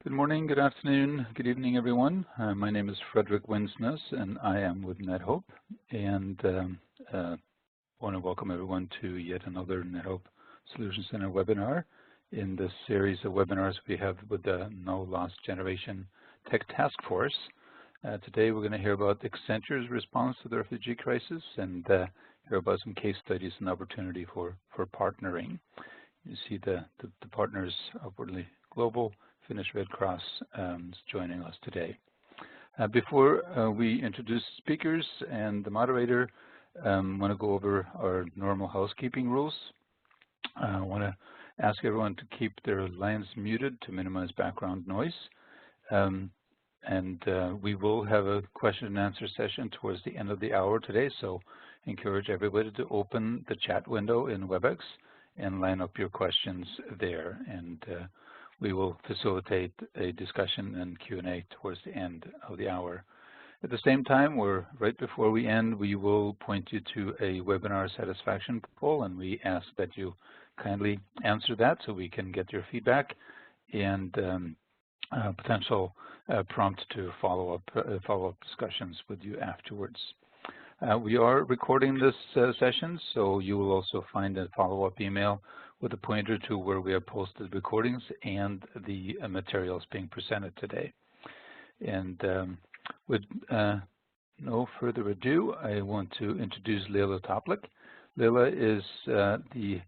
Good morning, good afternoon, good evening, everyone. My name is Frederick Winsness, and I am with NetHope. And want to welcome everyone to yet another NetHope Solutions Center webinar in this series of webinars we have with the No Loss Generation Tech Task Force. Today we're going to hear about Accenture's response to the refugee crisis and hear about some case studies and opportunity for partnering. You see the partners upwardly global. Finnish Red Cross is joining us today. Before we introduce speakers and the moderator, I want to go over our normal housekeeping rules. I want to ask everyone to keep their lines muted to minimize background noise. We will have a question and answer session towards the end of the hour today, so encourage everybody to open the chat window in WebEx and line up your questions there. And we will facilitate a discussion and Q&A towards the end of the hour. At the same time, right before we end, we will point you to a webinar satisfaction poll, and we ask that you kindly answer that so we can get your feedback and potential prompt to follow up discussions with you afterwards. We are recording this session, so you will also find a follow-up email with a pointer to where we have posted recordings and the materials being presented today. And with no further ado, I want to introduce Leila Toplik. Leila is the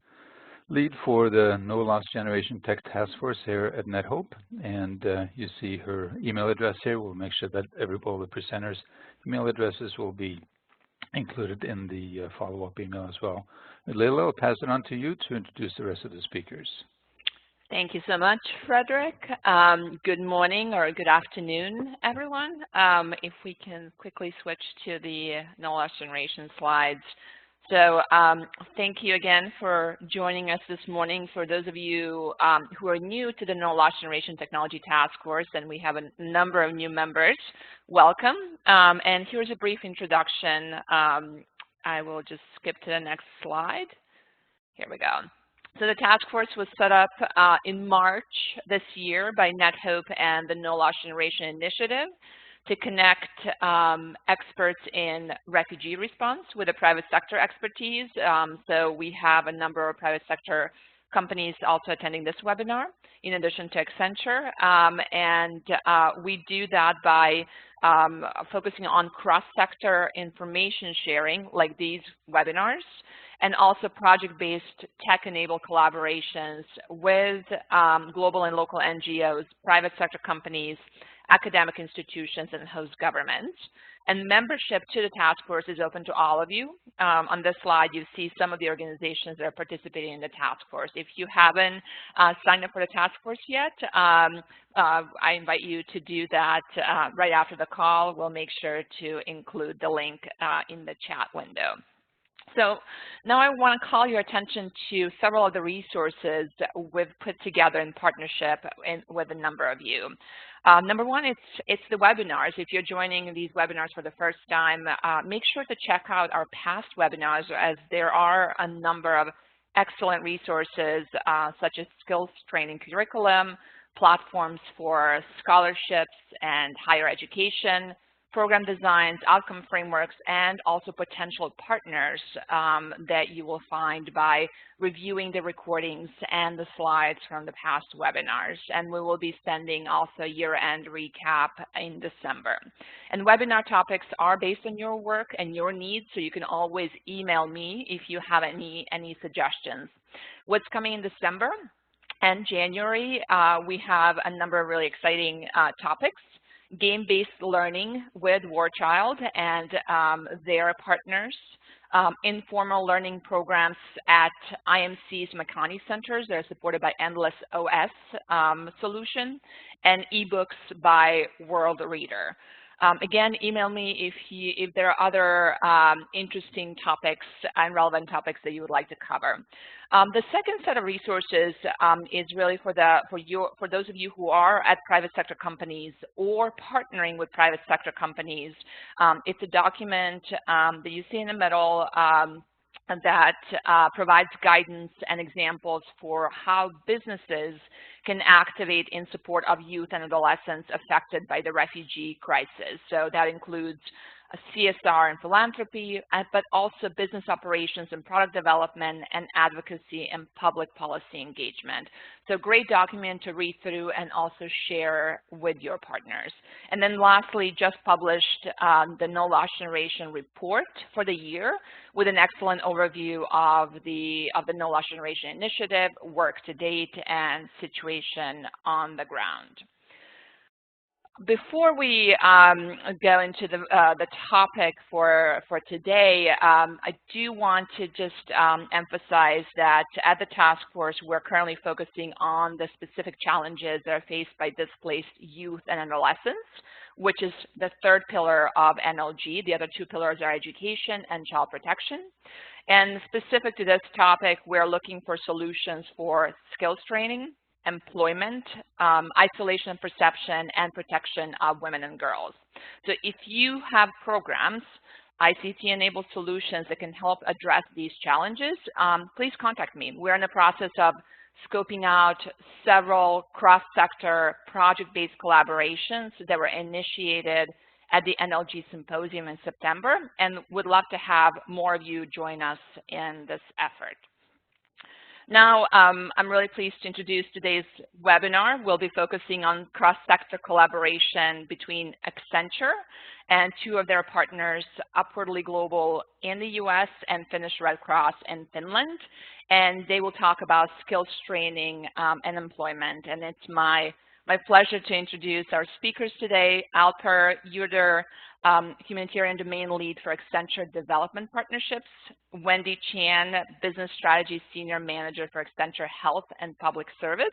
lead for the No Loss Generation Tech Task Force here at NetHope, and you see her email address here. We'll make sure that all the presenters' email addresses will be included in the follow-up email as well. Leila, I'll pass it on to you to introduce the rest of the speakers. Thank you so much, Frederick. Good morning or good afternoon, everyone. If we can quickly switch to the No Loss Generation slides. So thank you again for joining us this morning. For those of you who are new to the No Loss Generation Technology Task Force, and we have a number of new members, welcome. And here's a brief introduction. I will just skip to the next slide. Here we go. So the task force was set up in March this year by NetHope and the No Loss Generation Initiative to connect experts in refugee response with the private sector expertise. So we have a number of private sector companies also attending this webinar, in addition to Accenture. We do that by focusing on cross-sector information sharing, like these webinars, and also project-based tech-enabled collaborations with global and local NGOs, private sector companies, academic institutions, and host governments. And membership to the task force is open to all of you. On this slide, you see some of the organizations that are participating in the task force. If you haven't signed up for the task force yet, I invite you to do that right after the call. We'll make sure to include the link in the chat window. So now I want to call your attention to several of the resources that we've put together in partnership with a number of you. Number one, it's the webinars. If you're joining these webinars for the first time, make sure to check out our past webinars, as there are a number of excellent resources such as skills training curriculum, platforms for scholarships and higher education, program designs, outcome frameworks, and also potential partners that you will find by reviewing the recordings and the slides from the past webinars. And we will be sending also year-end recap in December. And webinar topics are based on your work and your needs, so you can always email me if you have any suggestions. What's coming in December and January, we have a number of really exciting topics. Game-based learning with War Child and their partners, informal learning programs at IMC's Makani centers that are supported by Endless OS solution, and ebooks by World Reader. Again, email me if there are other interesting topics and relevant topics that you would like to cover. The second set of resources is really for those of you who are at private sector companies or partnering with private sector companies. It's a document that you see in the middle that provides guidance and examples for how businesses can activate in support of youth and adolescents affected by the refugee crisis. So that includes CSR and philanthropy, but also business operations and product development and advocacy and public policy engagement. So great document to read through and also share with your partners. And then lastly, just published the No Lost Generation report for the year with an excellent overview of the No Lost Generation initiative, work to date, and situation on the ground. Before we go into the topic for today, I do want to just emphasize that at the task force, we're currently focusing on the specific challenges that are faced by displaced youth and adolescents, which is the third pillar of NLG. The other two pillars are education and child protection. And specific to this topic, we're looking for solutions for skills training, employment, isolation and perception, and protection of women and girls. So if you have programs, ICT-enabled solutions that can help address these challenges, please contact me. We're in the process of scoping out several cross-sector project-based collaborations that were initiated at the NLG Symposium in September, and would love to have more of you join us in this effort. Now, I'm really pleased to introduce today's webinar. We'll be focusing on cross-sector collaboration between Accenture and two of their partners, Upwardly Global in the US and Finnish Red Cross in Finland. And they will talk about skills training and employment. And it's my pleasure to introduce our speakers today. Alper Yurder, Humanitarian Domain Lead for Accenture Development Partnerships. Wendy Chen, Business Strategy Senior Manager for Accenture Health and Public Service.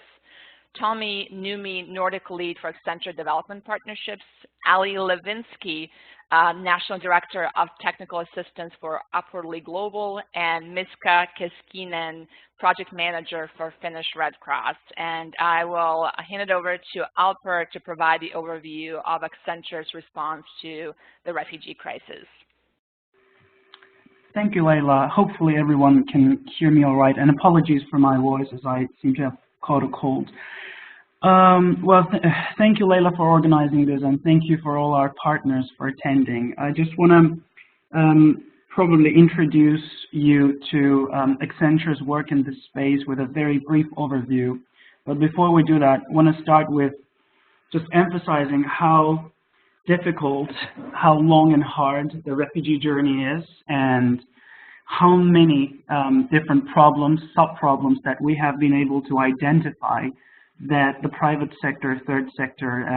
Tommy Numi, Nordic Lead for Accenture Development Partnerships. Ali Levinsky, National Director of Technical Assistance for Upwardly Global, and Miska Keskinen, Project Manager for Finnish Red Cross. And I will hand it over to Alper to provide the overview of Accenture's response to the refugee crisis. Thank you, Leila. Hopefully everyone can hear me all right, and apologies for my voice as I seem to have caught a cold. Thank you, Leila, for organizing this, and thank you for all our partners for attending. I just want to probably introduce you to Accenture's work in this space with a very brief overview. But before we do that, I want to start with just emphasizing how difficult, how long and hard the refugee journey is, and how many different problems, sub-problems that we have been able to identify that the private sector, third sector,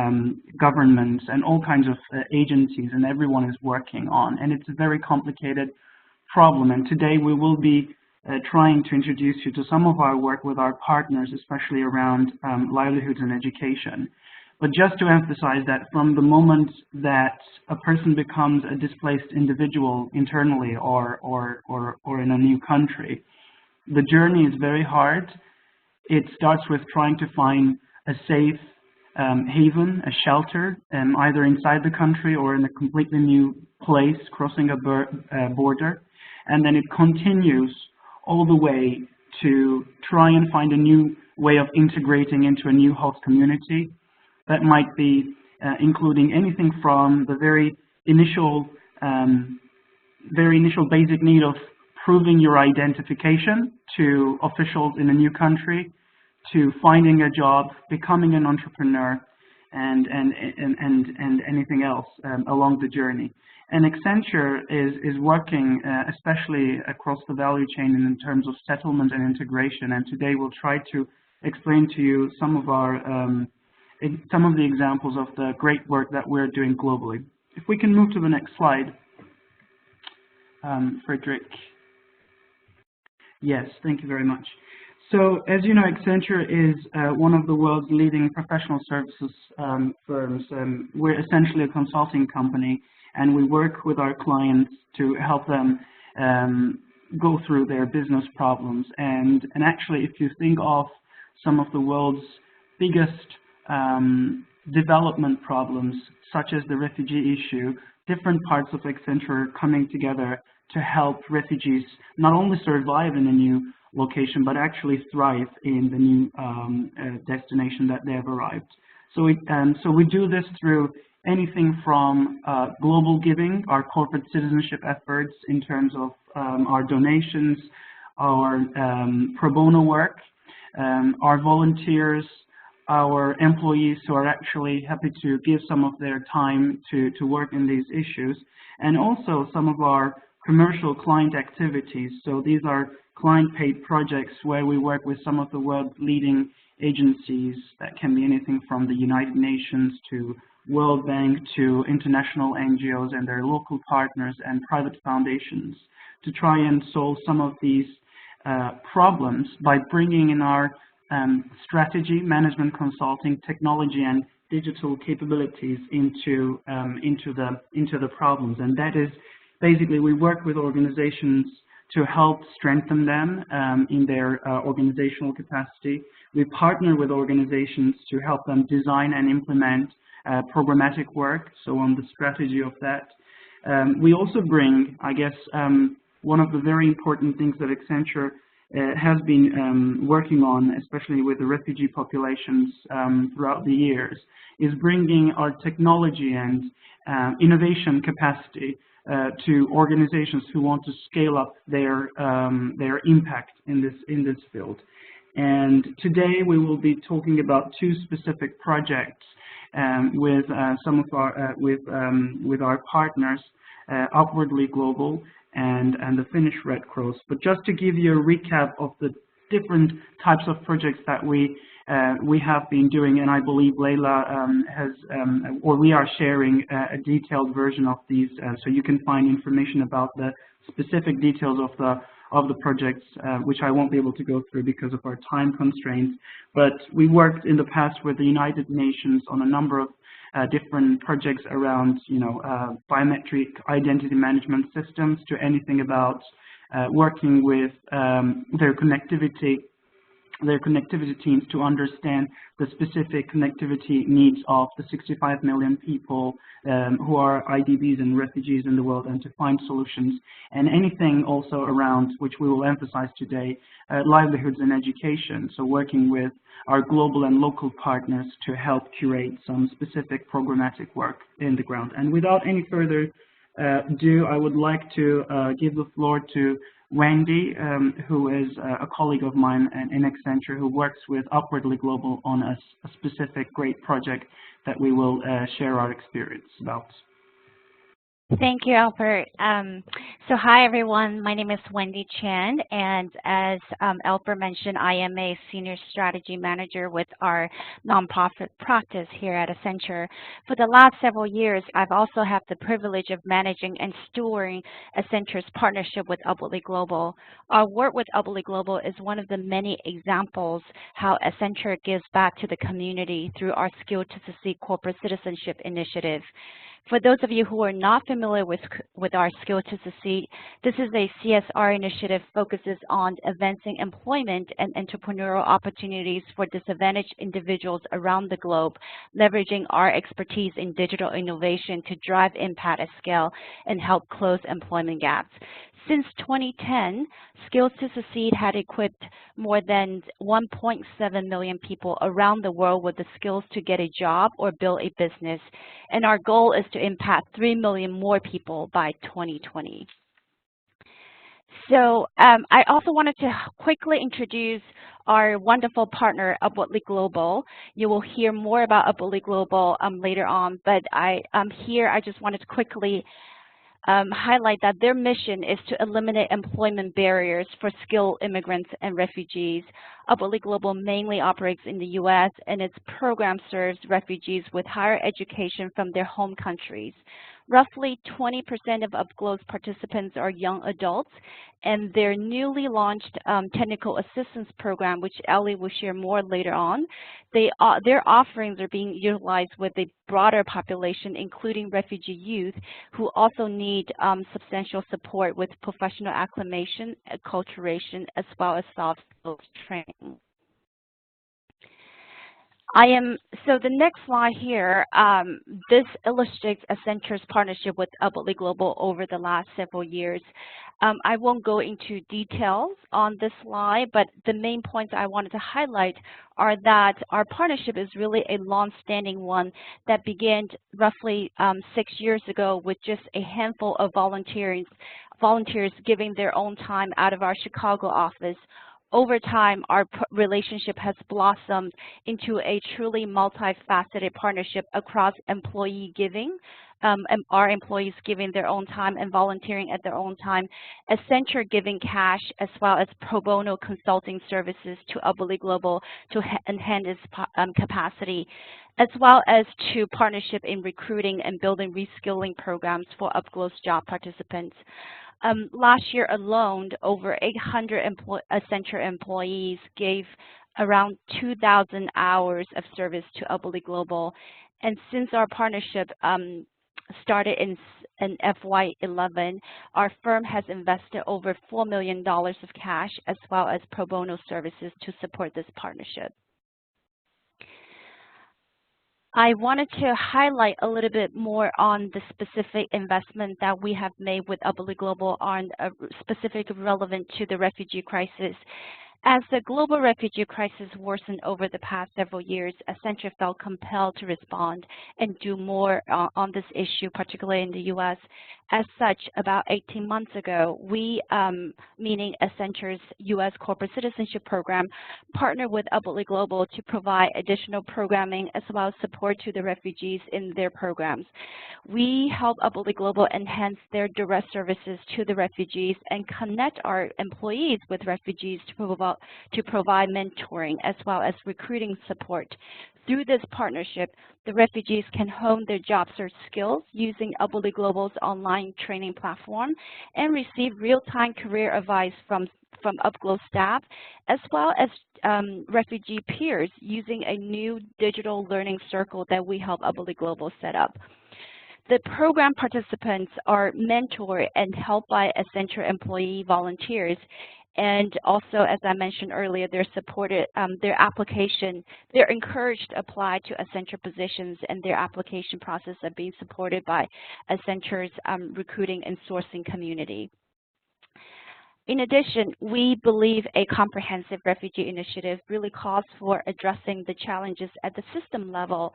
governments, and all kinds of agencies and everyone is working on. And it's a very complicated problem. And today we will be trying to introduce you to some of our work with our partners, especially around livelihoods and education. But just to emphasize that from the moment that a person becomes a displaced individual internally or in a new country, the journey is very hard. It starts with trying to find a safe haven, a shelter, either inside the country or in a completely new place, crossing a border. And then it continues all the way to try and find a new way of integrating into a new host community. That might be including anything from the very initial basic need of proving your identification to officials in a new country, to finding a job, becoming an entrepreneur, and anything else along the journey. And Accenture is working especially across the value chain in terms of settlement and integration. And today we'll try to explain to you some of the examples of the great work that we're doing globally. If we can move to the next slide, Frederick. Yes, thank you very much. So, as you know, Accenture is one of the world's leading professional services firms. We're essentially a consulting company, and we work with our clients to help them go through their business problems. And actually, if you think of some of the world's biggest development problems, such as the refugee issue, different parts of Accenture are coming together to help refugees not only survive in a new location, but actually thrive in the new destination that they have arrived. So we do this through anything from global giving, our corporate citizenship efforts in terms of our donations, our pro bono work, our volunteers, our employees who are actually happy to give some of their time to work in these issues, and also some of our commercial client activities. So these are client-paid projects where we work with some of the world-leading agencies that can be anything from the United Nations to World Bank to international NGOs and their local partners and private foundations to try and solve some of these problems by bringing in our strategy, management consulting, technology, and digital capabilities into the problems. And that is basically we work with organizations to help strengthen them in their organizational capacity. We partner with organizations to help them design and implement programmatic work, so on the strategy of that. We also bring, I guess, one of the very important things that Accenture has been working on, especially with the refugee populations throughout the years, is bringing our technology and innovation capacity to organizations who want to scale up their impact in this field. And today we will be talking about two specific projects with some of our with our partners, Upwardly Global and the Finnish Red Cross. But just to give you a recap of the different types of projects that we have been doing, and I believe Leila or we are sharing a detailed version of these, so you can find information about the specific details of the projects, which I won't be able to go through because of our time constraints. But we worked in the past with the United Nations on a number of different projects around, biometric identity management systems, to anything about working with their connectivity teams to understand the specific connectivity needs of the 65 million people who are IDPs and refugees in the world, and to find solutions. And anything also around, which we will emphasize today, livelihoods and education. So working with our global and local partners to help curate some specific programmatic work in the ground. And without any further ado, I would like to give the floor to Wendy, who is a colleague of mine in Accenture, who works with Upwardly Global on a specific great project that we will share our experience about. Thank you, Albert. So hi, everyone. My name is Wendy Chen, and as Albert mentioned, I am a Senior Strategy Manager with our nonprofit practice here at Accenture. For the last several years, I've also had the privilege of managing and stewarding Accenture's partnership with Upwardly Global. Our work with Upwardly Global is one of the many examples how Accenture gives back to the community through our Skill to Succeed corporate citizenship initiative. For those of you who are not familiar with our Skill to Succeed, this is a CSR initiative focuses on advancing employment and entrepreneurial opportunities for disadvantaged individuals around the globe, leveraging our expertise in digital innovation to drive impact at scale and help close employment gaps. Since 2010, Skills to Succeed had equipped more than 1.7 million people around the world with the skills to get a job or build a business, and our goal is to impact 3 million more people by 2020. So I also wanted to quickly introduce our wonderful partner, Upwardly Global. You will hear more about Upwardly Global later on, but I just wanted to quickly highlight that their mission is to eliminate employment barriers for skilled immigrants and refugees. Upwardly Global mainly operates in the U.S., and its program serves refugees with higher education from their home countries. Roughly 20% of UpGlo's participants are young adults, and their newly launched technical assistance program, which Ellie will share more later on, their offerings are being utilized with a broader population, including refugee youth, who also need substantial support with professional acclimation, acculturation, as well as soft skills training. So the next slide here, this illustrates Accenture's partnership with UpGlo Global over the last several years. I won't go into details on this slide, but the main points I wanted to highlight are that our partnership is really a long-standing one that began roughly 6 years ago with just a handful of volunteers giving their own time out of our Chicago office. Over time, our relationship has blossomed into a truly multifaceted partnership across employee giving, and our employees giving their own time and volunteering at their own time, Accenture giving cash, as well as pro bono consulting services to UpGlo Global to enhance its capacity, as well as to partnership in recruiting and building reskilling programs for UpGlo's job participants. Last year alone, over 800 Accenture employees gave around 2,000 hours of service to UpGlo Global. And since our partnership started in FY11, our firm has invested over $4 million of cash as well as pro bono services to support this partnership. I wanted to highlight a little bit more on the specific investment that we have made with UpGlo Global on specific relevant to the refugee crisis. As the global refugee crisis worsened over the past several years, Accenture felt compelled to respond and do more on this issue, particularly in the U.S. As such, about 18 months ago, we, meaning Accenture's U.S. Corporate Citizenship Program, partnered with UpGlo Global to provide additional programming as well as support to the refugees in their programs. We help UpGlo Global enhance their direct services to the refugees and connect our employees with refugees to provide mentoring as well as recruiting support. Through this partnership, the refugees can hone their job search skills using UpGlo Global's online training platform and receive real-time career advice from UpGlo staff, as well as refugee peers using a new digital learning circle that we help UpGlo Global set up. The program participants are mentored and helped by Accenture employee volunteers. And also, as I mentioned earlier, they're supported, they're encouraged to apply to Accenture positions, and their application process are being supported by Accenture's recruiting and sourcing community. In addition, we believe a comprehensive refugee initiative really calls for addressing the challenges at the system level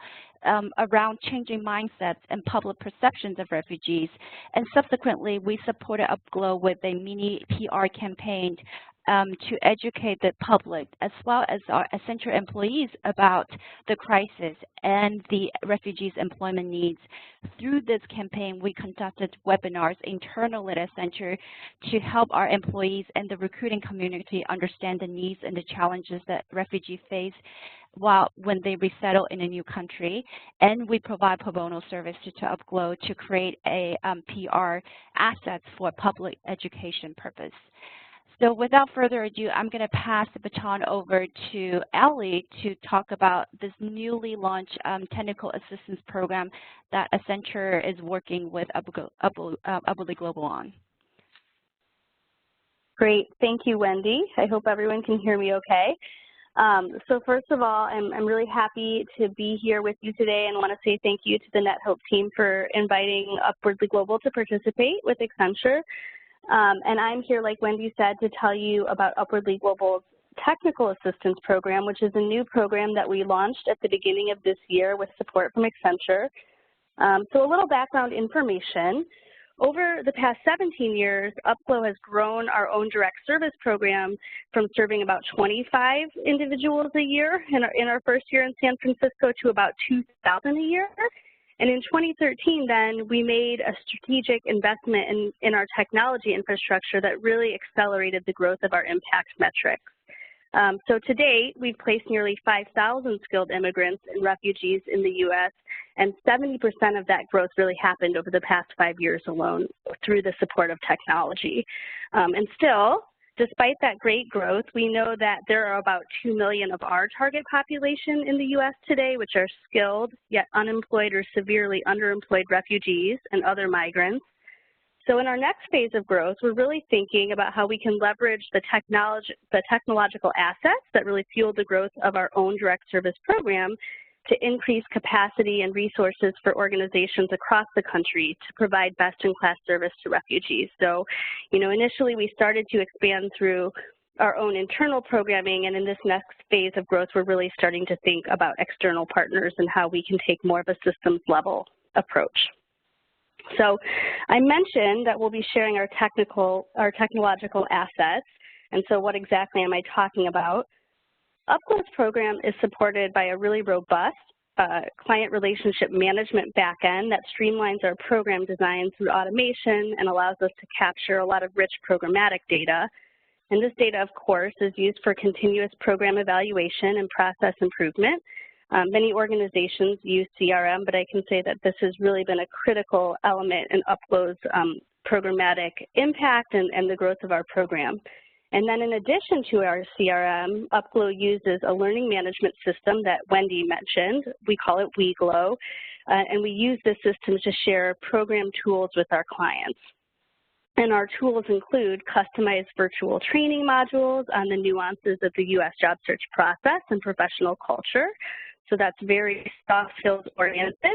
around changing mindsets and public perceptions of refugees. And subsequently, we supported UpGlo with a mini PR campaign to educate the public as well as our Accenture employees about the crisis and the refugees' employment needs. Through this campaign, we conducted webinars internally at Accenture to help our employees and the recruiting community understand the needs and the challenges that refugees face when they resettle in a new country. And we provide pro bono service to UpGlo to create a PR assets for public education purpose. So without further ado, I'm going to pass the baton over to Ellie to talk about this newly launched technical assistance program that Accenture is working with UpGlo Global on. Great. Thank you, Wendy. I hope everyone can hear me okay. So first of all, I'm really happy to be here with you today and want to say thank you to the NetHope team for inviting UpGlo Global to participate with Accenture. And I'm here, like Wendy said, to tell you about UpGlo Global's Technical Assistance Program, which is a new program that we launched at the beginning of this year with support from Accenture. So a little background information. Over the past 17 years, UpGlo has grown our own direct service program from serving about 25 individuals a year in our first year in San Francisco to about 2,000 a year. And in 2013, then, we made a strategic investment in our technology infrastructure that really accelerated the growth of our impact metrics. So to date, we've placed nearly 5,000 skilled immigrants and refugees in the U.S., and 70% of that growth really happened over the past 5 years alone through the support of technology. And still, despite that great growth, we know that there are about 2 million of our target population in the U.S. today, which are skilled, yet unemployed or severely underemployed refugees and other migrants. So in our next phase of growth, we're really thinking about how we can leverage the technological assets that really fuel the growth of our own direct service program to increase capacity and resources for organizations across the country to provide best-in-class service to refugees. So, initially we started to expand through our own internal programming, and in this next phase of growth, we're really starting to think about external partners and how we can take more of a systems level approach. So I mentioned that we'll be sharing our technological assets, and so what exactly am I talking about? UpGlo's program is supported by a really robust client relationship management backend that streamlines our program design through automation and allows us to capture a lot of rich programmatic data. And this data, of course, is used for continuous program evaluation and process improvement. Many organizations use CRM, but I can say that this has really been a critical element in UpGlo's programmatic impact and the growth of our program. And then in addition to our CRM, UpGlo uses a learning management system that Wendy mentioned. We call it UpGlo, and we use this system to share program tools with our clients. And our tools include customized virtual training modules on the nuances of the U.S. job search process and professional culture. So that's very soft skills oriented.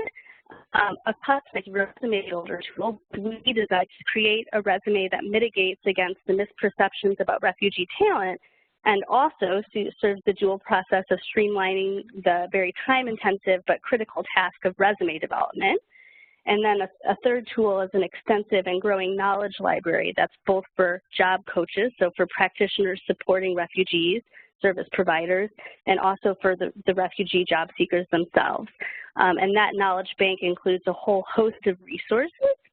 A customized resume builder tool we designed to create a resume that mitigates against the misperceptions about refugee talent and also serves the dual process of streamlining the very time-intensive but critical task of resume development. And then a third tool is an extensive and growing knowledge library that's both for job coaches, so for practitioners supporting refugees, service providers, and also for the refugee job seekers themselves. And that knowledge bank includes a whole host of resources,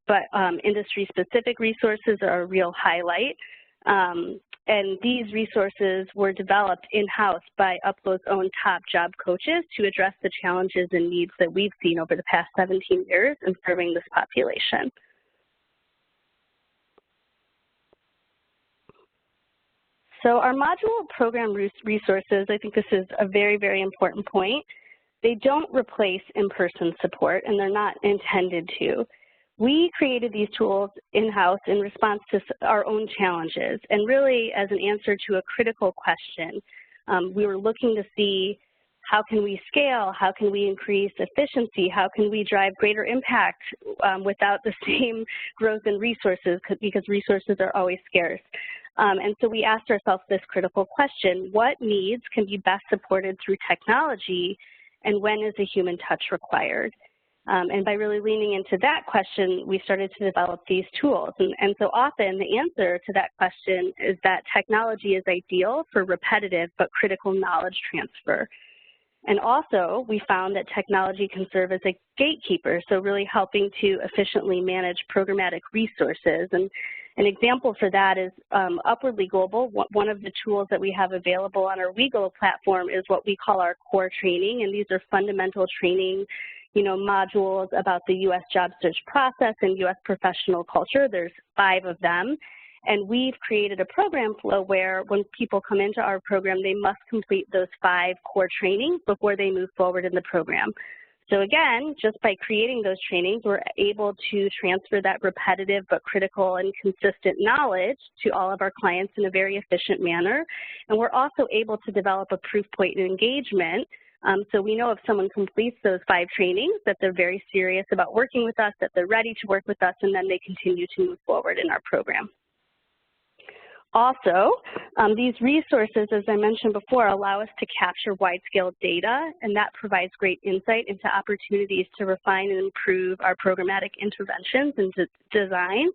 but industry-specific resources are a real highlight. And these resources were developed in-house by UpGlo's own top job coaches to address the challenges and needs that we've seen over the past 17 years in serving this population. So our module program resources, I think this is a very, very important point. They don't replace in-person support, and they're not intended to. We created these tools in-house in response to our own challenges, and really as an answer to a critical question. We were looking to see how can we scale, how can we increase efficiency, how can we drive greater impact without the same growth in resources, because resources are always scarce. And so we asked ourselves this critical question: what needs can be best supported through technology, and when is a human touch required? And by really leaning into that question, we started to develop these tools. And so often the answer to that question is that technology is ideal for repetitive but critical knowledge transfer. And also, we found that technology can serve as a gatekeeper, so really helping to efficiently manage programmatic resources. And an example for that is Upwardly Global. One of the tools that we have available on our UpGlo platform is what we call our core training, and these are fundamental training modules about the U.S. job search process and U.S. professional culture. There's 5 of them. And we've created a program flow where when people come into our program, they must complete those 5 core trainings before they move forward in the program. So again, just by creating those trainings, we're able to transfer that repetitive but critical and consistent knowledge to all of our clients in a very efficient manner. And we're also able to develop a proof point in engagement. So we know if someone completes those 5 trainings that they're very serious about working with us, that they're ready to work with us, and then they continue to move forward in our program. Also, these resources, as I mentioned before, allow us to capture wide-scale data, and that provides great insight into opportunities to refine and improve our programmatic interventions and design.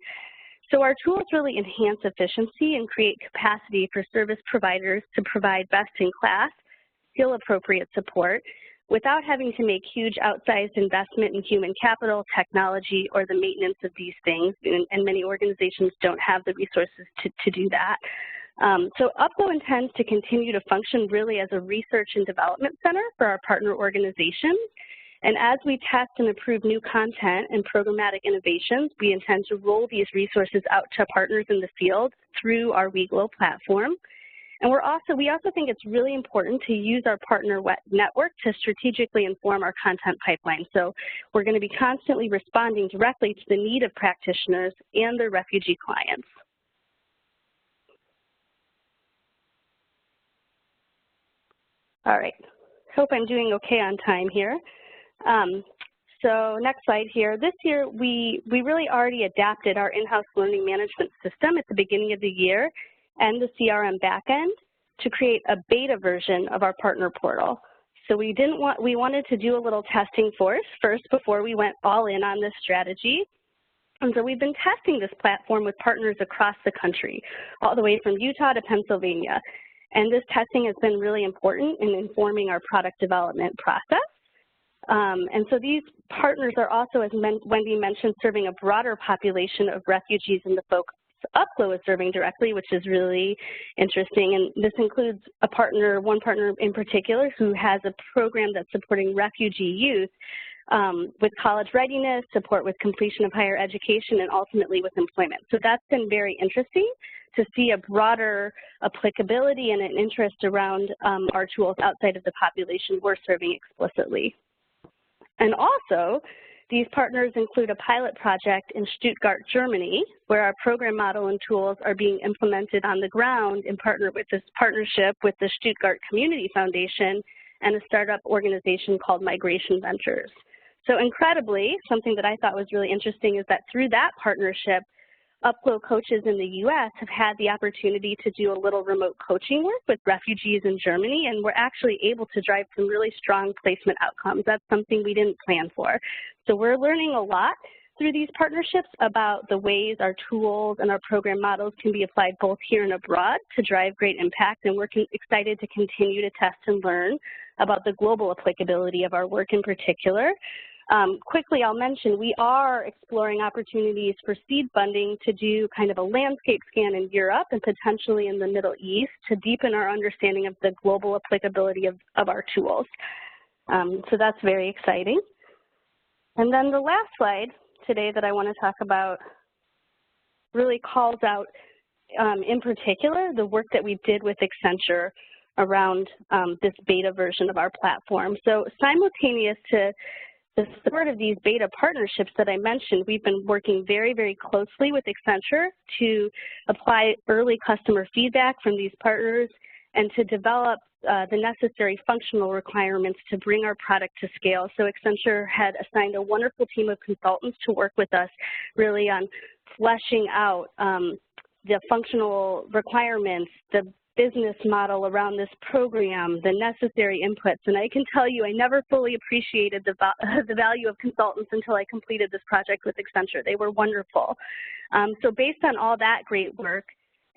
So our tools really enhance efficiency and create capacity for service providers to provide best-in-class, skill-appropriate support without having to make huge outsized investment in human capital, technology, or the maintenance of these things, and many organizations don't have the resources to do that. So UpGlo intends to continue to function really as a research and development center for our partner organizations. And as we test and improve new content and programmatic innovations, we intend to roll these resources out to partners in the field through our UpGlo platform. And we also think it's really important to use our partner network to strategically inform our content pipeline. So we're going to be constantly responding directly to the need of practitioners and their refugee clients. All right, hope I'm doing okay on time here. So next slide here. This year, we really already adapted our in-house learning management system at the beginning of the year and the CRM backend to create a beta version of our partner portal. So we wanted to do a little testing first before we went all in on this strategy. And so we've been testing this platform with partners across the country, all the way from Utah to Pennsylvania. And this testing has been really important in informing our product development process. And so these partners are also, as Wendy mentioned, serving a broader population of refugees and the folks UpGlo is serving directly, which is really interesting. And this includes one partner in particular who has a program that's supporting refugee youth with college readiness, support with completion of higher education, and ultimately with employment. So that's been very interesting to see a broader applicability and an interest around our tools outside of the population we're serving explicitly. And also, these partners include a pilot project in Stuttgart, Germany, where our program model and tools are being implemented on the ground in partnership with the Stuttgart Community Foundation and a startup organization called Migration Ventures. So incredibly, something that I thought was really interesting is that through that partnership, UpGlo coaches in the U.S. have had the opportunity to do a little remote coaching work with refugees in Germany, and we're actually able to drive some really strong placement outcomes. That's something we didn't plan for. So we're learning a lot through these partnerships about the ways our tools and our program models can be applied both here and abroad to drive great impact, and we're excited to continue to test and learn about the global applicability of our work in particular. Quickly, I'll mention we are exploring opportunities for seed funding to do kind of a landscape scan in Europe and potentially in the Middle East to deepen our understanding of the global applicability of our tools. So that's very exciting. And then the last slide today that I want to talk about really calls out, in particular, the work that we did with Accenture around this beta version of our platform. So simultaneous to the sort of these beta partnerships that I mentioned, we've been working very, very closely with Accenture to apply early customer feedback from these partners and to develop the necessary functional requirements to bring our product to scale. So Accenture had assigned a wonderful team of consultants to work with us really on fleshing out the functional requirements, the business model around this program, the necessary inputs. And I can tell you, I never fully appreciated the value of consultants until I completed this project with Accenture. They were wonderful. So based on all that great work,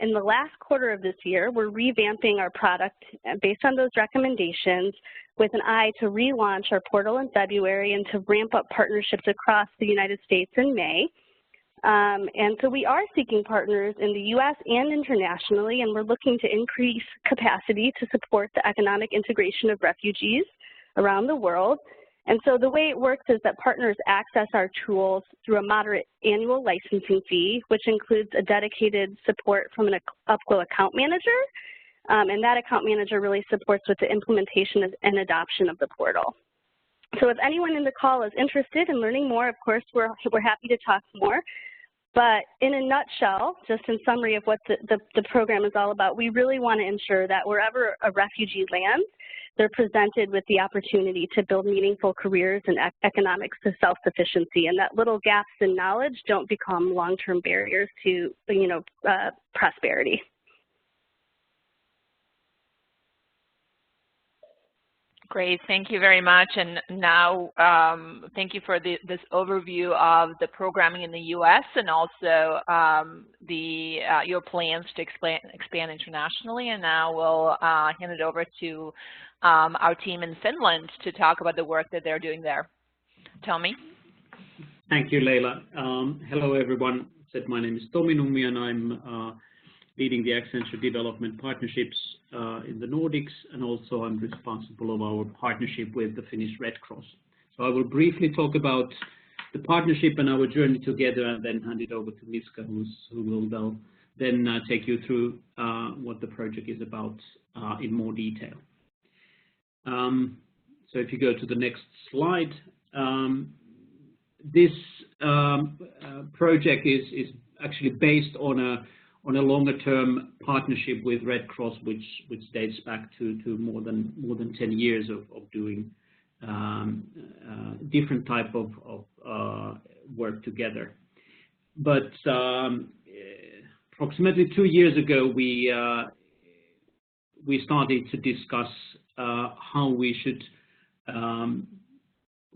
in the last quarter of this year, we're revamping our product based on those recommendations with an eye to relaunch our portal in February and to ramp up partnerships across the United States in May. And so we are seeking partners in the U.S. and internationally, and we're looking to increase capacity to support the economic integration of refugees around the world. And so the way it works is that partners access our tools through a moderate annual licensing fee, which includes a dedicated support from an UpGlo account manager. And that account manager really supports with the implementation and adoption of the portal. So if anyone in the call is interested in learning more, of course, we're happy to talk more. But in a nutshell, just in summary of what the program is all about, we really want to ensure that wherever a refugee lands, they're presented with the opportunity to build meaningful careers and economic self-sufficiency, and that little gaps in knowledge don't become long-term barriers to, prosperity. Great, thank you very much. And now, thank you for this overview of the programming in the U.S. and also your plans to expand internationally. And now we'll hand it over to our team in Finland to talk about the work that they're doing there. Tommy. Thank you, Leila. Hello, everyone. My name is Tommi Nummi, and I'm leading the Accenture development partnerships in the Nordics, and also I'm responsible of our partnership with the Finnish Red Cross. So I will briefly talk about the partnership and our journey together, and then hand it over to Miska, who will then take you through what the project is about in more detail. So if you go to the next slide, this project is actually based on a longer-term partnership with Red Cross, which dates back to more than 10 years of doing different type of work together. But approximately 2 years ago, we started to discuss how we should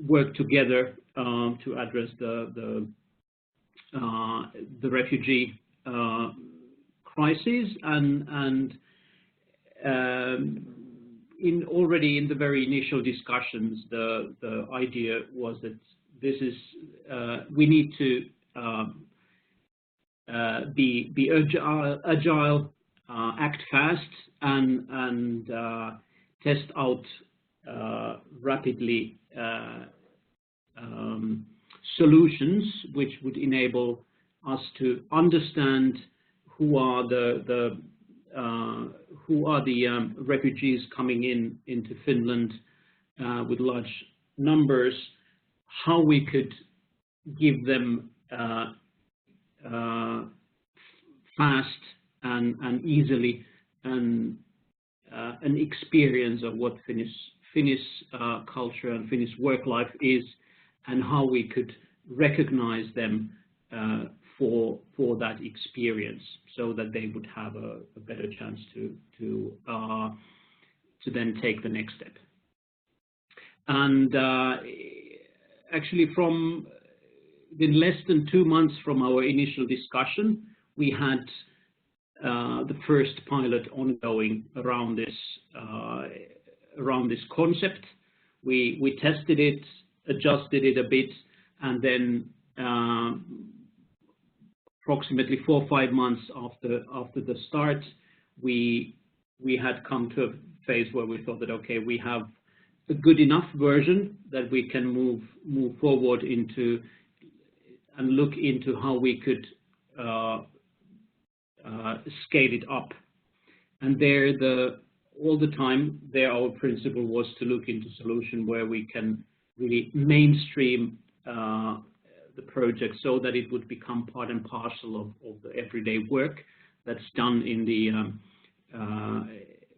work together to address the refugee crisis, and already in the very initial discussions, the idea was that this is we need to be agile, act fast, and test out rapidly solutions which would enable us to understand who are the refugees coming into Finland with large numbers, how we could give them fast and easily an experience of what Finnish culture and Finnish work life is, and how we could recognize them for that experience, so that they would have a better chance to then take the next step. And actually, from in less than 2 months from our initial discussion, we had the first pilot ongoing around this concept. We tested it, adjusted it a bit, and then approximately 4 or 5 months after the start, we had come to a phase where we thought that, okay, we have a good enough version that we can move forward into and look into how we could scale it up. And there, all the time, our principle was to look into solution where we can really mainstream the project, so that it would become part and parcel of the everyday work that's done in the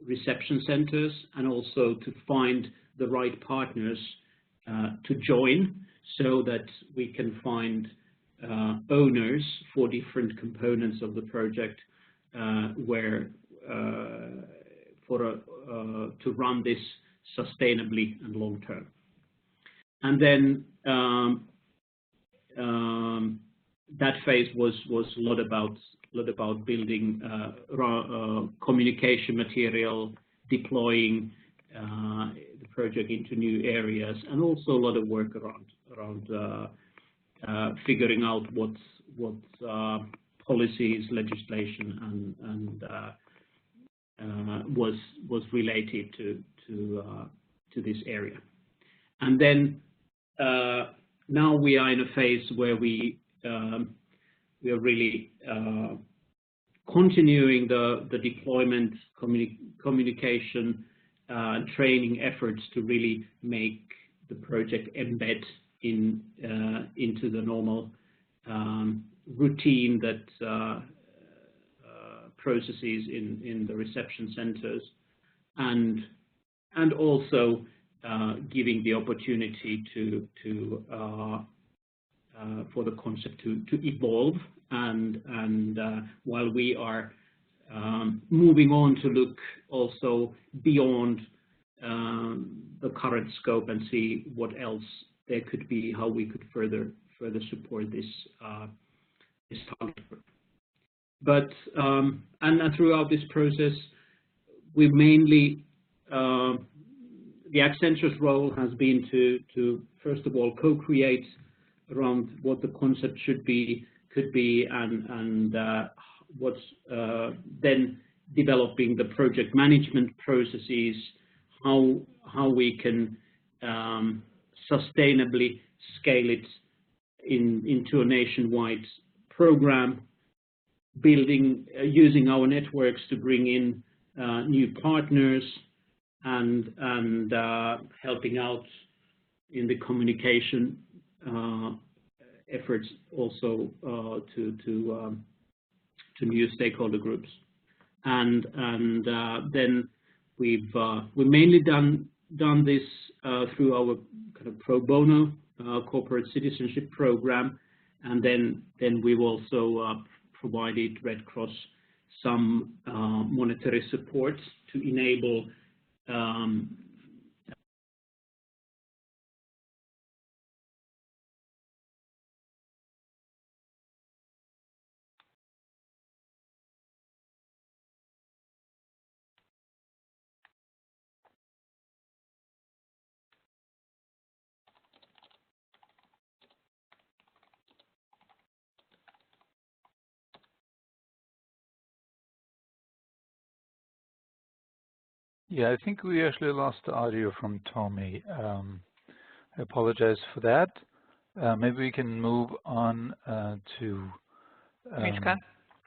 reception centers, and also to find the right partners to join, so that we can find owners for different components of the project where to run this sustainably and long term. And then that phase was a lot about building communication material, deploying the project into new areas, and also a lot of work around figuring out what policies, legislation, and was related to this area. And then now we are in a phase where we are really continuing the deployment, communication, training efforts to really make the project embed into the normal routine that processes in the reception centers, and also giving the opportunity for the concept to evolve, and while we are moving on to look also beyond the current scope and see what else there could be, how we could further support this target. But and throughout this process, we mainly the Accenture's role has been to first of all co-create around what the concept could be, and what's then developing the project management processes, how we can sustainably scale it into a nationwide program. using our networks to bring in new partners and helping out in the communication efforts also to new stakeholder groups. And then we mainly done this through our kind of pro bono corporate citizenship program, and then we've also provided Red Cross some monetary support to enable Yeah, I think we actually lost the audio from Tommy. I apologize for that. Maybe we can move on to Miska?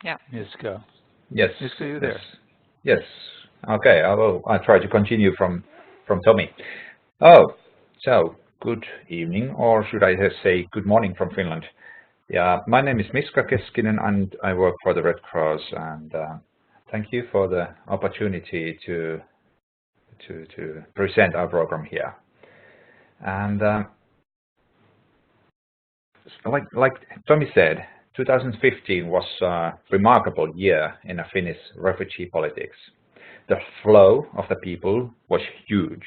Yeah. Miska. Yes. Miska, you there? Yes. Okay. I'll try to continue from Tommy. Oh, so good evening, or should I say good morning from Finland? Yeah, my name is Miska Keskinen, and I work for the Red Cross. And thank you for the opportunity to present our program here. And like Tommy said, 2015 was a remarkable year in a Finnish refugee politics. The flow of the people was huge.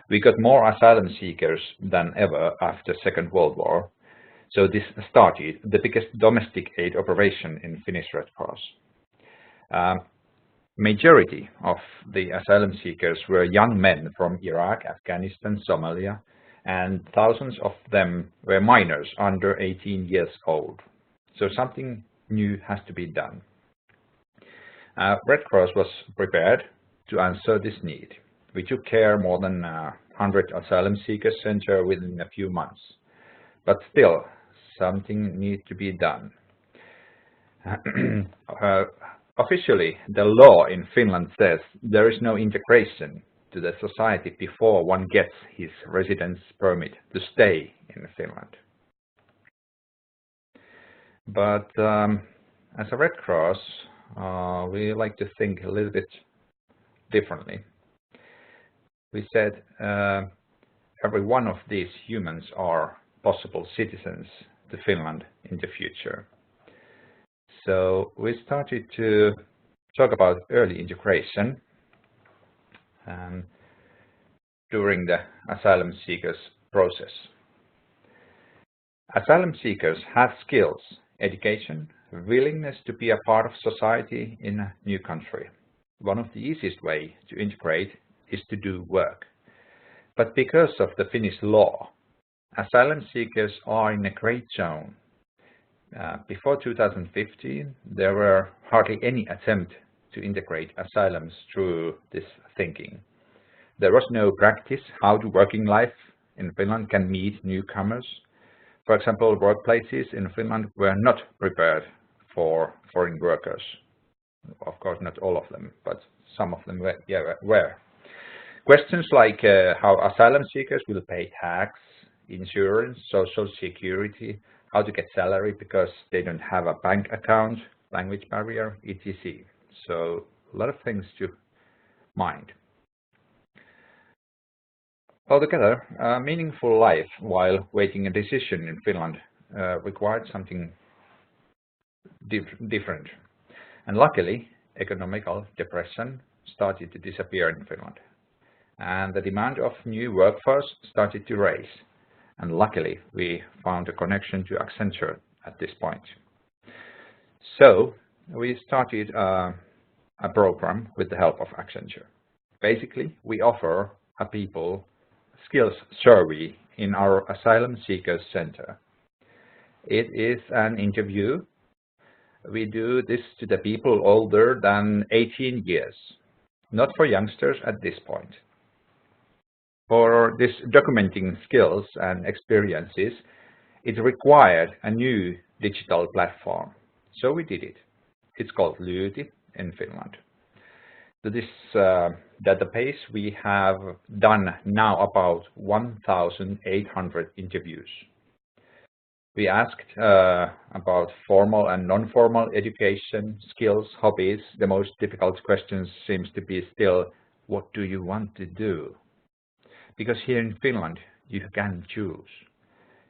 We got more asylum seekers than ever after Second World War. So this started the biggest domestic aid operation in Finnish Red Cross. Majority of the asylum seekers were young men from Iraq, Afghanistan, Somalia, and thousands of them were minors under 18 years old. So something new has to be done. Red Cross was prepared to answer this need. We took care more than 100 asylum seekers center within a few months. But still, something needs to be done. Officially, the law in Finland says there is no integration to the society before one gets his residence permit to stay in Finland. But as a Red Cross, we like to think a little bit differently. We said every one of these humans are possible citizens to Finland in the future. So we started to talk about early integration during the asylum seekers process. Asylum seekers have skills, education, willingness to be a part of society in a new country. One of the easiest ways to integrate is to do work. But because of the Finnish law, asylum seekers are in a gray zone. Before 2015, there were hardly any attempt to integrate asylums through this thinking. There was no practice how to working life in Finland can meet newcomers. For example, workplaces in Finland were not prepared for foreign workers. Of course, not all of them, but some of them were. Questions like how asylum seekers will pay tax, insurance, social security, how to get salary because they don't have a bank account, language barrier, etc. So a lot of things to mind. Altogether, a meaningful life while waiting a decision in Finland required something different. And luckily, economical depression started to disappear in Finland. And the demand of new workforce started to rise. And luckily, we found a connection to Accenture at this point. So we started a program with the help of Accenture. Basically, we offer a people skills survey in our Asylum Seekers Center. It is an interview. We do this to the people older than 18 years, not for youngsters at this point. For this documenting skills and experiences, it required a new digital platform. So we did it. It's called Lyyti in Finland. To this database, we have done now about 1,800 interviews. We asked about formal and non-formal education, skills, hobbies. The most difficult question seems to be still, what do you want to do? Because here in Finland, you can choose.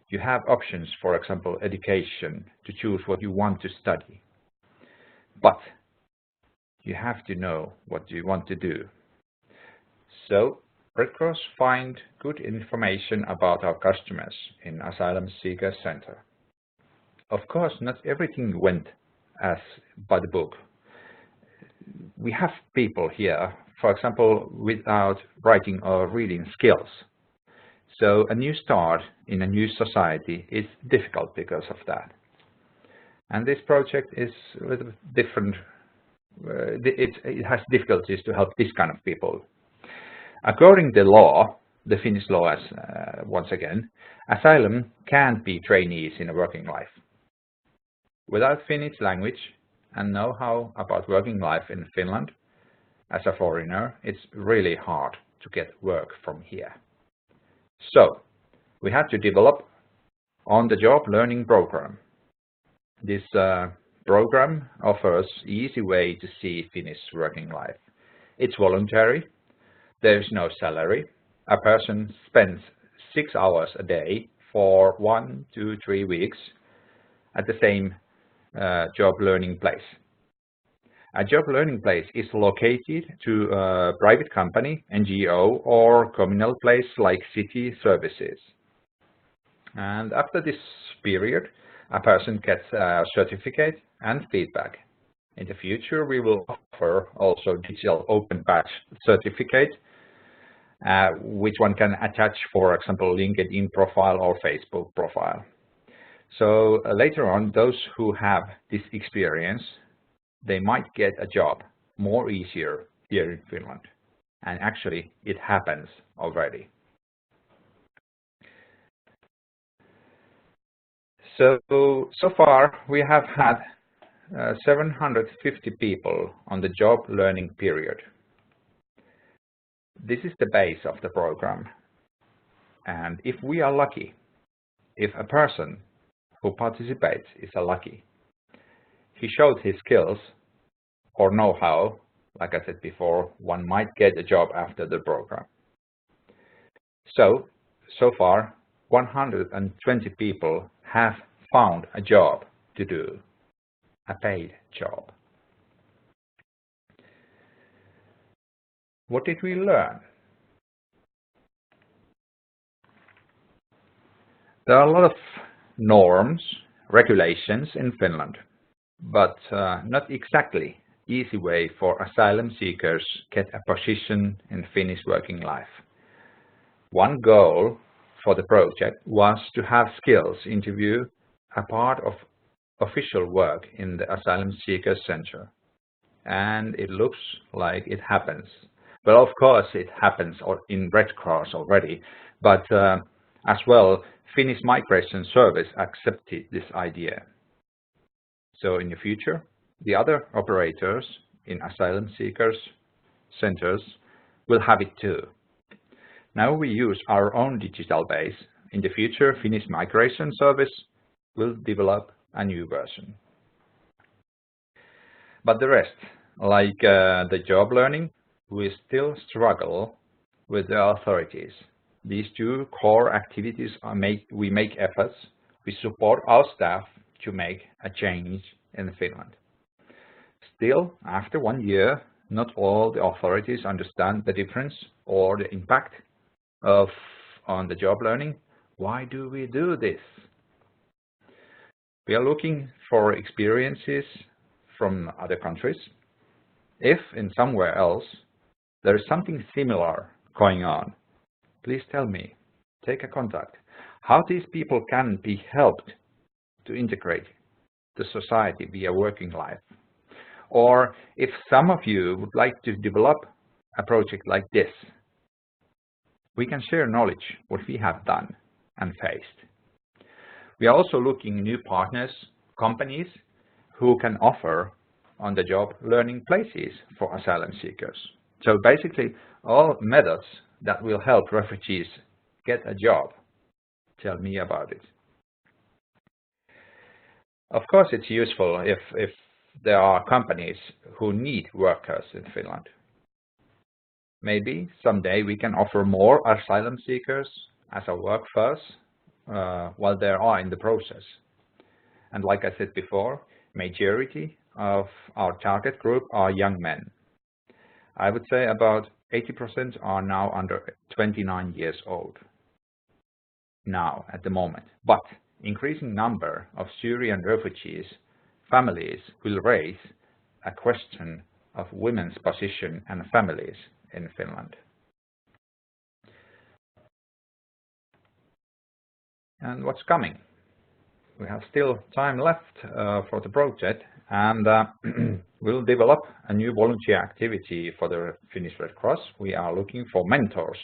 You have options, for example, education, to choose what you want to study. But you have to know what you want to do. So Red Cross find good information about our customers in Asylum Seeker Center. Of course, not everything went as by the book. We have people here, for example, without writing or reading skills. So a new start in a new society is difficult because of that. And this project is a little different. It has difficulties to help this kind of people. According to the law, the Finnish law, once again, asylum can't be trainees in a working life. Without Finnish language and know-how about working life in Finland, as a foreigner, it's really hard to get work from here. So, we had to develop on-the-job learning program. This program offers easy way to see Finnish working life. It's voluntary. There is no salary. A person spends 6 hours a day for 1 to 3 weeks at the same job learning place. A job learning place is located to a private company, NGO, or communal place like city services. And after this period, a person gets a certificate and feedback. In the future, we will offer also digital open badge certificate, which one can attach, for example, LinkedIn profile or Facebook profile. So later on, those who have this experience, they might get a job more easier here in Finland. And actually, it happens already. So far, we have had 750 people on the job learning period. This is the base of the program. And if we are lucky, if a person who participates is lucky, he showed his skills or know-how, like I said before, one might get a job after the program. So far, 120 people have found a job to do, a paid job. What did we learn? There are a lot of norms, regulations in Finland, but not exactly easy way for asylum seekers get a position in Finnish working life. One goal for the project was to have skills interview a part of official work in the Asylum Seeker Center. And it looks like it happens. Well, of course, it happens in Red Cross already, but as well, Finnish Migration Service accepted this idea. So in the future, the other operators in asylum seekers centers will have it too. Now we use our own digital base. In the future, Finnish Migration Service will develop a new version. But the rest, like the job learning, we still struggle with the authorities. These two core activities we make efforts. We support our staff to make a change in Finland. Still, after 1 year, not all the authorities understand the difference or the impact on the job learning. Why do we do this? We are looking for experiences from other countries. If in somewhere else there is something similar going on, please tell me, take a contact, how these people can be helped to integrate the society via working life. Or if some of you would like to develop a project like this, we can share knowledge, what we have done and faced. We are also looking new partners, companies who can offer on-the-job learning places for asylum seekers. So basically, all methods that will help refugees get a job. Tell me about it. Of course, it's useful if there are companies who need workers in Finland. Maybe someday we can offer more asylum seekers as a workforce while they are in the process. And like I said before, majority of our target group are young men. I would say about 80% are now under 29 years old. Now, at the moment. But increasing number of Syrian refugees families will raise a question of women's position and families in Finland. And what's coming? We have still time left for the project, and we'll develop a new volunteer activity for the Finnish Red Cross. We are looking for mentors.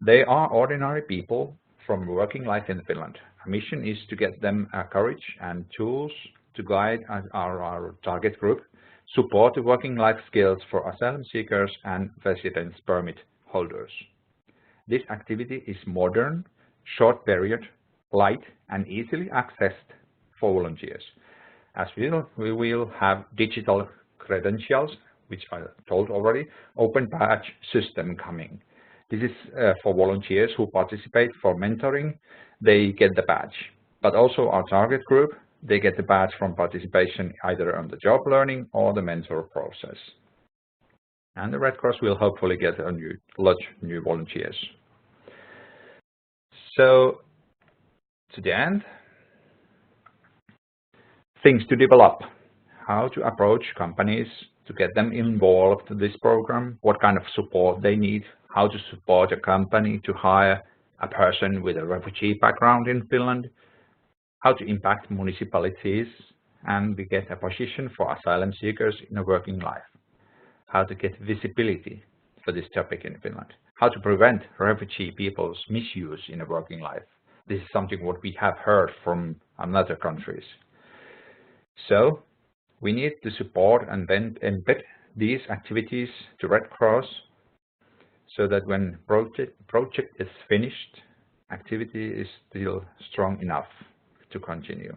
They are ordinary people from working life in Finland. Our mission is to get them courage and tools to guide our target group, support the working life skills for asylum seekers and residence permit holders. This activity is modern, short period, light and easily accessed for volunteers. As we will have digital credentials, which I told already, open badge system coming. This is for volunteers who participate for mentoring, they get the badge. But also our target group, they get the badge from participation either on the job learning or the mentor process. And the Red Cross will hopefully get a lot of new volunteers. So, to the end, things to develop, how to approach companies to get them involved in this program, what kind of support they need, how to support a company to hire a person with a refugee background in Finland, how to impact municipalities and get a position for asylum seekers in a working life, how to get visibility for this topic in Finland, how to prevent refugee people's misuse in a working life. This is something what we have heard from other countries. So we need to support and then embed these activities to Red Cross so that when project is finished, activity is still strong enough to continue.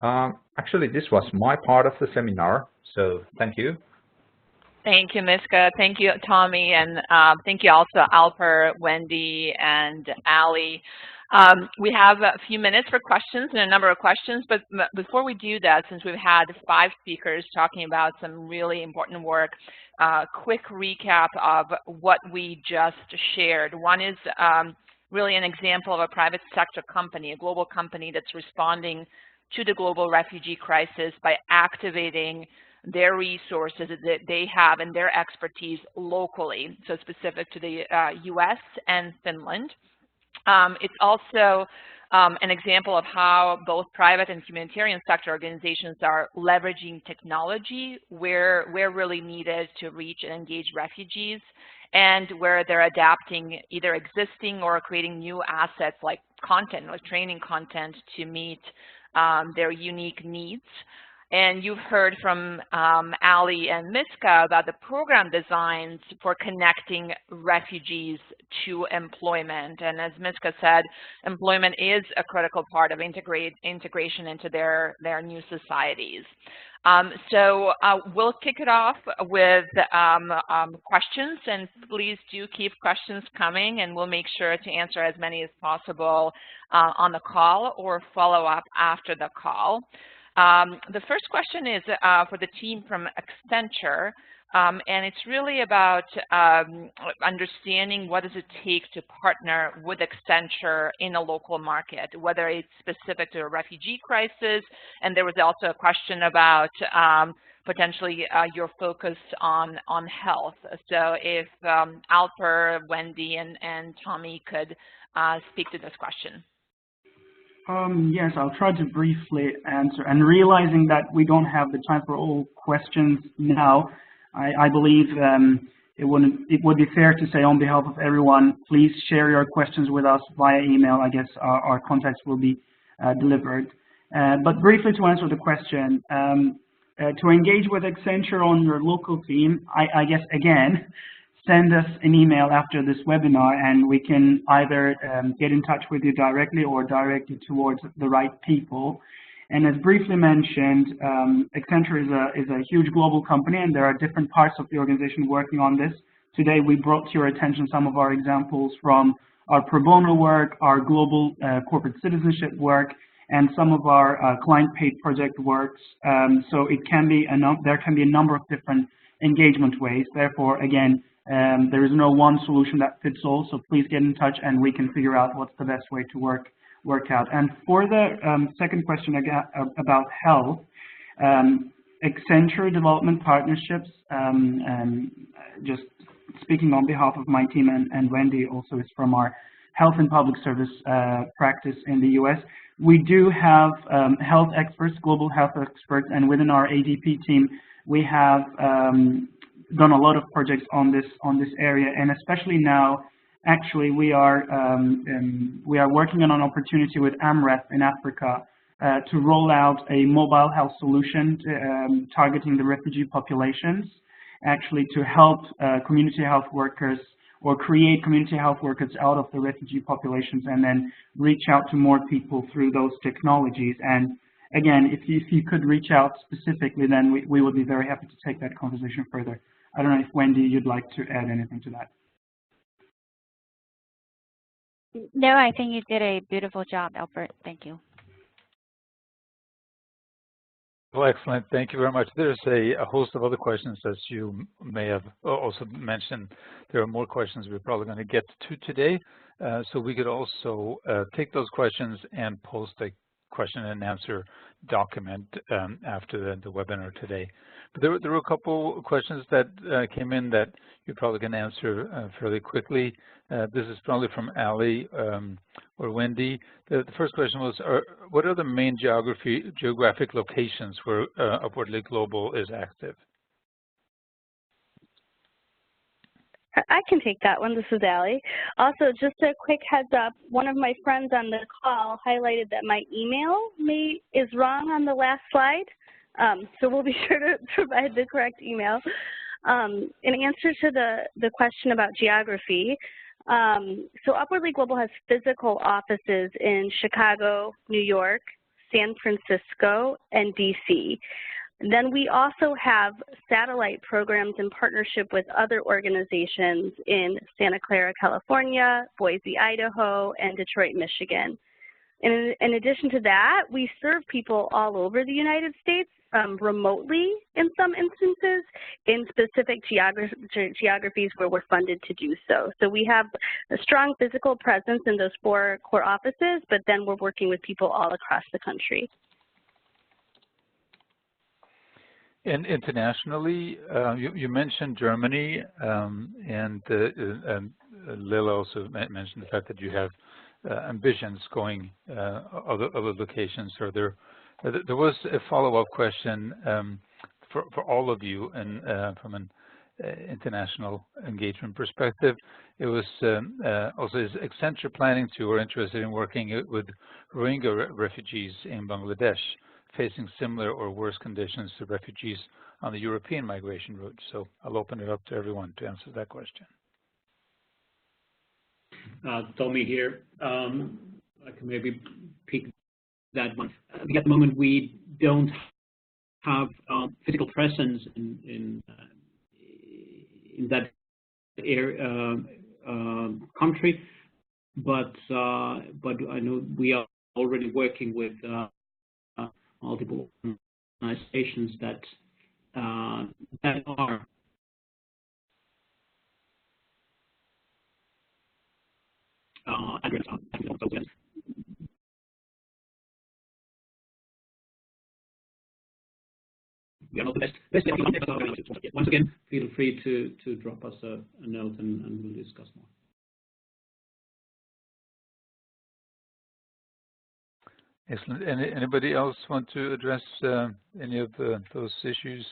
Actually, this was my part of the seminar, so thank you. Thank you, Miska. Thank you, Tommy, and thank you also, Alper, Wendy, and Ali. We have a few minutes for questions and a number of questions, but before we do that, since we've had 5 speakers talking about some really important work, quick recap of what we just shared. One is really an example of a private sector company, a global company that's responding to the global refugee crisis by activating their resources that they have and their expertise locally, so specific to the US and Finland. It's also an example of how both private and humanitarian sector organizations are leveraging technology where really needed to reach and engage refugees, and where they're adapting either existing or creating new assets like content, like training content to meet their unique needs. And you've heard from Ali and Miska about the program designs for connecting refugees to employment. And as Miska said, employment is a critical part of integration into their new societies. So we'll kick it off with questions, and please do keep questions coming, and we'll make sure to answer as many as possible on the call or follow up after the call. The first question is for the team from Accenture, and it's really about understanding what does it take to partner with Accenture in a local market, whether it's specific to a refugee crisis, and there was also a question about potentially your focus on health. So if Alper, Wendy, and Tommy could speak to this question. Yes, I'll try to briefly answer. And realizing that we don't have the time for all questions now, I believe it would be fair to say on behalf of everyone, please share your questions with us via email. I guess our contacts will be delivered. But briefly to answer the question, to engage with Accenture on your local team, I guess, again, send us an email after this webinar, and we can either get in touch with you directly or direct you towards the right people. And as briefly mentioned, Accenture is a huge global company, and there are different parts of the organization working on this. Today, we brought to your attention some of our examples from our pro bono work, our global corporate citizenship work, and some of our client-paid project works. So it can be there can be a number of different engagement ways. Therefore, again, there is no one solution that fits all. So please get in touch, and we can figure out what's the best way to work out. And for the second question about health, Accenture Development Partnerships, just speaking on behalf of my team, and Wendy also is from our health and public service practice in the US. We do have health experts, global health experts, and within our ADP team, we have done a lot of projects on this area, and especially now, actually, we are working on an opportunity with AMREF in Africa to roll out a mobile health solution targeting the refugee populations, actually to help community health workers or create community health workers out of the refugee populations and then reach out to more people through those technologies. And again, if you could reach out specifically, then we would be very happy to take that conversation further. I don't know if, Wendy, you'd like to add anything to that. No, I think you did a beautiful job, Albert. Thank you. Well, excellent. Thank you very much. There's a host of other questions, as you may have also mentioned. There are more questions we're probably going to get to today. So we could also take those questions and post a question and answer document after the webinar today. But there were a couple of questions that came in that you probably can answer fairly quickly. This is probably from Ali or Wendy. The first question was, what are the main geographic locations where Upwardly Global is active? I can take that one. This is Ali. Also, just a quick heads up, one of my friends on the call highlighted that my email is wrong on the last slide. So we'll be sure to provide the correct email. In answer to the question about geography, so Upwardly Global has physical offices in Chicago, New York, San Francisco, and DC. Then we also have satellite programs in partnership with other organizations in Santa Clara, California, Boise, Idaho, and Detroit, Michigan. And in addition to that, we serve people all over the United States remotely in some instances in specific geographies where we're funded to do so. So we have a strong physical presence in those 4 core offices, but then we're working with people all across the country. And internationally, you mentioned Germany, and Lila also mentioned the fact that you have ambitions going other locations. Or there was a follow-up question for all of you, and from an international engagement perspective. It was also, is Accenture planning to or interested in working with Rohingya refugees in Bangladesh, facing similar or worse conditions to refugees on the European migration route? So I'll open it up to everyone to answer that question. Tommy here. I can maybe pick that one. At the moment, we don't have physical presence in that area, country, but I know we are already working with multiple organizations that are we are not the best. Once again, feel free to drop us a note and we'll discuss more. Excellent. Anybody else want to address any of those issues?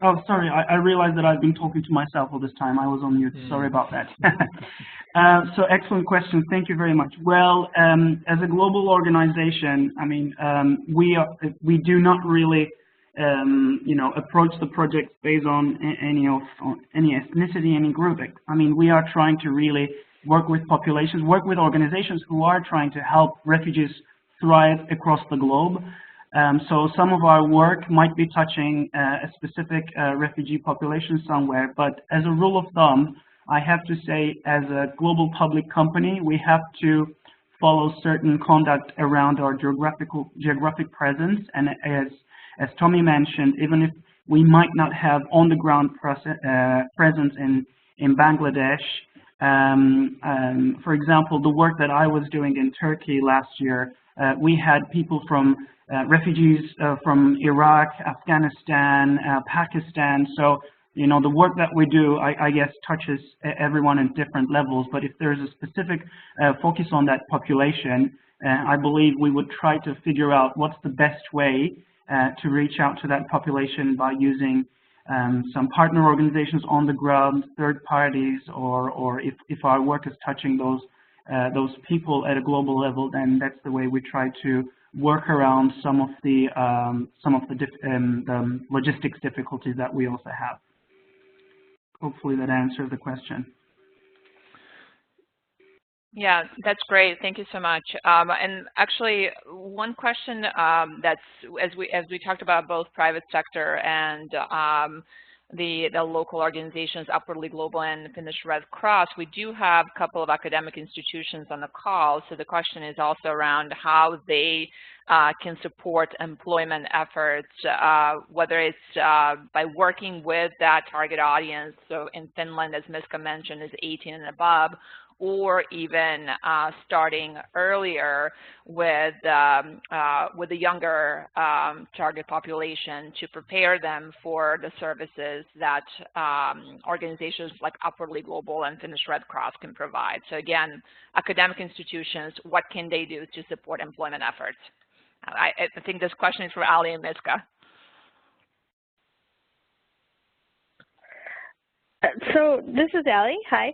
Oh, sorry, I realized that I've been talking to myself all this time. I was on mute. Sorry about that. So excellent question. Thank you very much. Well, as a global organization, I mean, we do not really approach the project based on any ethnicity, any group. I mean, we are trying to really work with populations, work with organizations who are trying to help refugees thrive across the globe. So some of our work might be touching a specific refugee population somewhere, but as a rule of thumb, I have to say, as a global public company, we have to follow certain conduct around our geographic presence. And as Tommy mentioned, even if we might not have on-the-ground presence in Bangladesh, for example, the work that I was doing in Turkey last year, we had people from refugees from Iraq, Afghanistan, Pakistan. So, the work that we do, I guess, touches everyone in different levels. But if there's a specific focus on that population, I believe we would try to figure out what's the best way to reach out to that population by using some partner organizations on the ground, third parties, or if our work is touching those people at a global level, then that's the way we try to work around some of the logistics difficulties that we also have. Hopefully that answers the question. Yeah, that's great. Thank you so much. And actually, one question that's as we talked about both private sector and the local organizations, Upwardly Global and Finnish Red Cross, we do have a couple of academic institutions on the call. So the question is also around how they can support employment efforts, whether it's by working with that target audience. So in Finland, as Miska mentioned, is 18 and above, or even starting earlier with the younger target population to prepare them for the services that organizations like Upwardly Global and Finnish Red Cross can provide. So again, academic institutions, what can they do to support employment efforts? I think this question is for Ali and Miska. So this is Ali. Hi.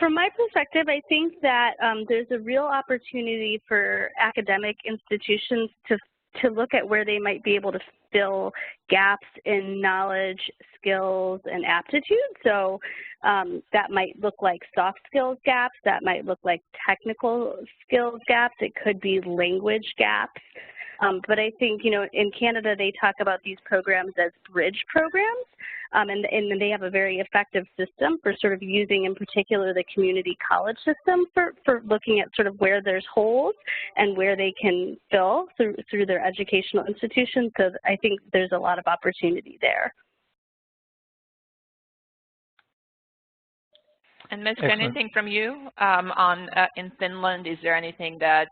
From my perspective, I think that there's a real opportunity for academic institutions to look at where they might be able to fill gaps in knowledge, skills, and aptitude. So that might look like soft skills gaps. That might look like technical skills gaps. It could be language gaps. But I think, in Canada, they talk about these programs as bridge programs, and they have a very effective system for sort of using, in particular, the community college system for looking at sort of where there's holes and where they can fill through their educational institutions. So I think there's a lot of opportunity there. And Miska, anything from you on in Finland? Is there anything that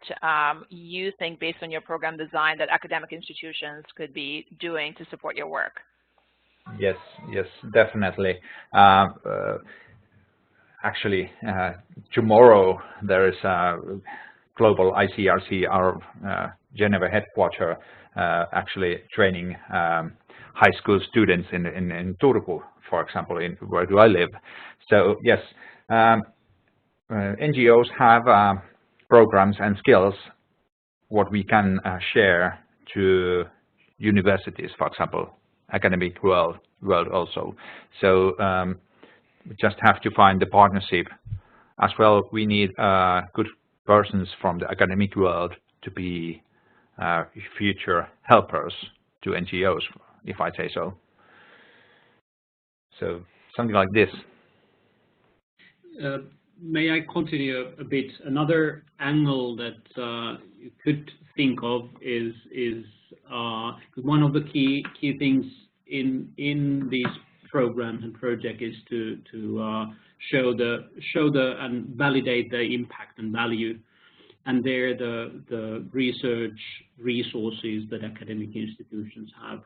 you think, based on your program design, that academic institutions could be doing to support your work? Yes, definitely. Actually, tomorrow there is a global ICRC, our Geneva headquarter, actually training high school students in Turku, for example, where do I live. So yes, NGOs have programs and skills what we can share to universities, for example, academic world also. So we just have to find the partnership as well. We need good persons from the academic world to be future helpers to NGOs, if I say so. So something like this. May I continue a bit? Another angle that you could think of is one of the key things in these programs and projects is to show the and validate the impact and value, and there the research resources that academic institutions have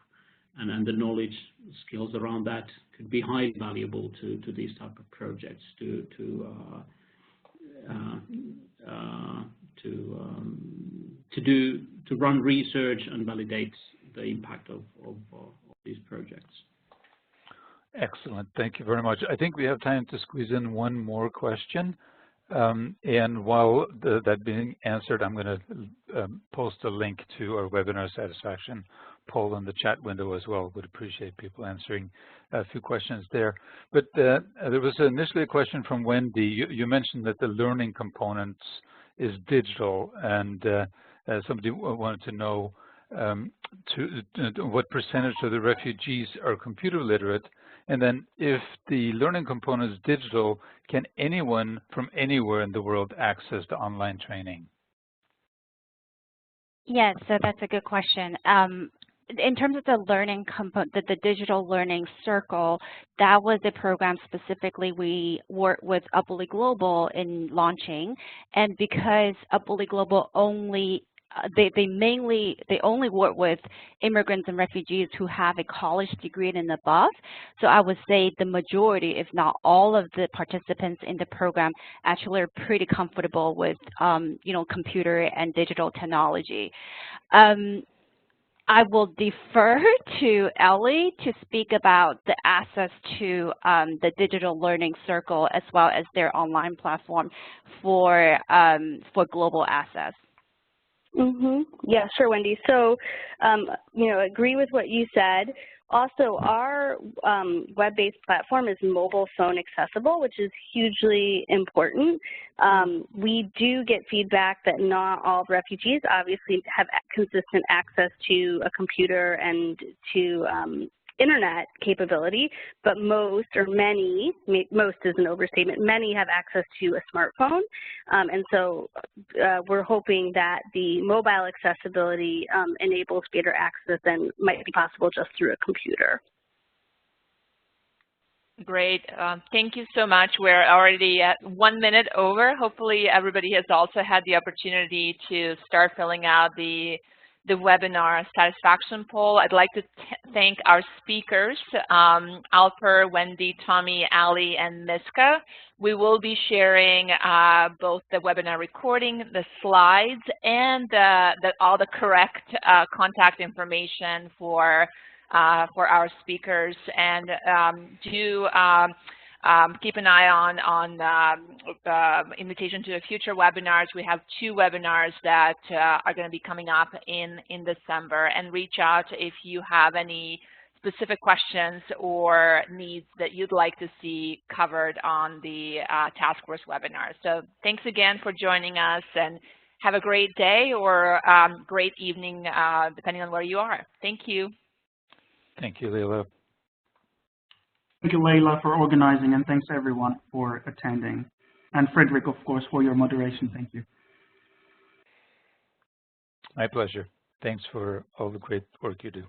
and the knowledge skills around that could be highly valuable to these type of projects to run research and validate the impact of these projects. Excellent. Thank you very much. I think we have time to squeeze in one more question. And while that being answered, I'm going to post a link to our webinar satisfaction poll in the chat window as well. Would appreciate people answering a few questions there. But there was initially a question from Wendy. You mentioned that the learning component is digital, and somebody wanted to know what percentage of the refugees are computer literate, and then if the learning component is digital, can anyone from anywhere in the world access the online training? Yes, so that's a good question. In terms of the learning component, the digital learning circle, that was a program specifically we worked with UpGlo Global in launching, and because UpGlo Global only they only work with immigrants and refugees who have a college degree and above. So I would say the majority, if not all, of the participants in the program actually are pretty comfortable with computer and digital technology. I will defer to Ellie to speak about the access to the digital learning circle as well as their online platform for global access. Yeah, sure, Wendy. So, agree with what you said. Also, our web-based platform is mobile phone accessible, which is hugely important. We do get feedback that not all refugees obviously have consistent access to a computer and to internet capability, but most, or many, most is an overstatement, many have access to a smartphone. And so we're hoping that the mobile accessibility enables greater access than might be possible just through a computer. Great. Thank you so much. We're already at 1 minute over. Hopefully everybody has also had the opportunity to start filling out the webinar satisfaction poll. I'd like to thank our speakers, Alper, Wendy, Tommy, Ali, and Miska. We will be sharing both the webinar recording, the slides, and all the correct contact information for our speakers. And do keep an eye on invitation to future webinars. We have 2 webinars that are going to be coming up in December, and reach out if you have any specific questions or needs that you'd like to see covered on the task force webinar. So thanks again for joining us, and have a great day or great evening depending on where you are. Thank you. Thank you, Leila. Thank you, Leila, for organizing, and thanks everyone for attending. And Frederick, of course, for your moderation. Thank you. My pleasure. Thanks for all the great work you do.